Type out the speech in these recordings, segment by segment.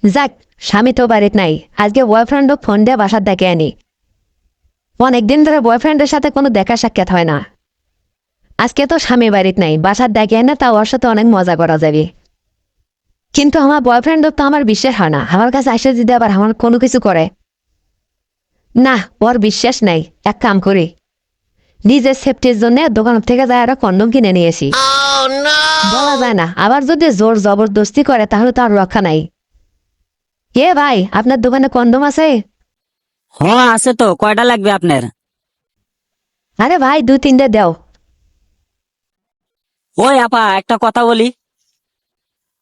যাক, স্বামী তো বাড়িতে নাই, আজকে বয়ফ্রেন্ডও ফোন দিয়ে বাসার ডেকে আনি। অনেকদিন ধরে বয়ফ্রেন্ডের সাথে কোনো দেখা সাক্ষাৎ হয় না। আজকে তো স্বামী বাড়িতে নাই, বাসার ডেকে এনে তা ওর সাথে অনেক মজা করা যাবে। কিন্তু আমার বয়ফ্রেন্ডও তো আমার বিশ্বাস হয় না, আমার কাছে আসে যদি আবার আমার কোনো কিছু করে। না, ওর বিশ্বাস নাই। এক কাম করি, নিজের সেফটির জন্য দোকান থেকে যায় আরো কন্ডম কিনে নিয়ে আসি। বলা যায় না, আবার যদি জোর জবরদস্তি করে তাহলে তো আর রক্ষা নাই। কে ভাই, আপনার দোকানে কন্ডম আছে? হ্যাঁ আছে তো, কয়টা লাগবে আপনার? আরে ভাই, 2-3টে দাও। ওই আপা, একটা কথা বলি।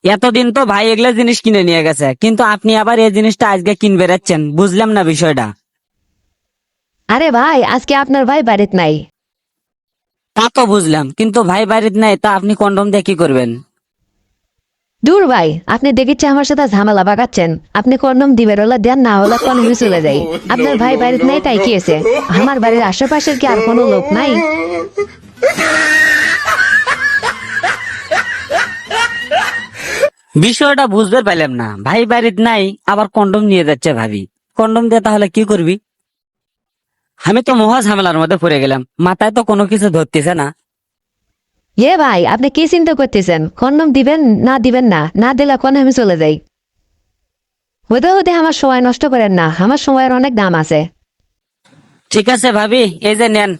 এতদিন তো ভাই এগুলা জিনিস কিনে নিয়ে গেছে, কিন্তু আপনি আবার এই জিনিসটা আজকে কিনবে যাচ্ছেন, বুঝলাম না বিষয়টা। আরে ভাই, আজকে আপনার ভাই বাড়িতে নাই। তা তো বুঝলাম, কিন্তু ভাই বাড়িতে নাই, তা আপনি কন্ডম দিয়ে কি করবেন? দূর ভাই, আপনি দেখিচ্ছে আমার সাথে ঝামেলা বাগাচ্ছেন। আপনি কন্ডম দিবেন, ওলা দেন, না হলে কন্ডম চলে যাই। আপনার ভাই বাড়িতে নাই তাই কি আছে? আমার বাড়ির আশেপাশের কি আর কোনো লোক নাই? বিষয়টা বুঝতে পারলাম না, ভাই বাড়িতে নাই আবার কন্ডম নিয়ে যাচ্ছে ভাবি। কন্ডম দিয়ে তাহলে কি করবি? আমি তো মহা ঝামেলার মধ্যে পড়ে গেলাম, মাথায় তো কোনো কিছু ধরতেছে না। এ ভাই, আপনি কি চিন্তা করতেছেন? কন্ডম দিবেন না দিবেন না, না দিলে কোন আমি চলে যাই। হতে হতে আমার সময় নষ্ট করেন না, আমার সময়ের অনেক দাম আছে। ঠিক আছে ভাবি, এই যে নেন।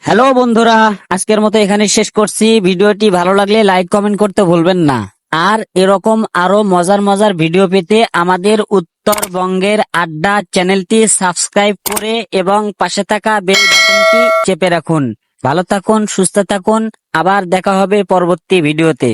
হ্যালো বন্ধুরা, আজকের মতো এখানে শেষ করছি। ভিডিওটি ভালো লাগলে লাইক কমেন্ট করতে ভুলবেন না। আর এরকম আরো মজার মজার ভিডিও পেতে আমাদের উত্তরবঙ্গের আড্ডা চ্যানেলটি সাবস্ক্রাইব করে এবং পাশে থাকা বেল বাটনটি চেপে রাখুন। ভালো থাকুন, সুস্থ থাকুন, আবার দেখা হবে পরবর্তী ভিডিওতে।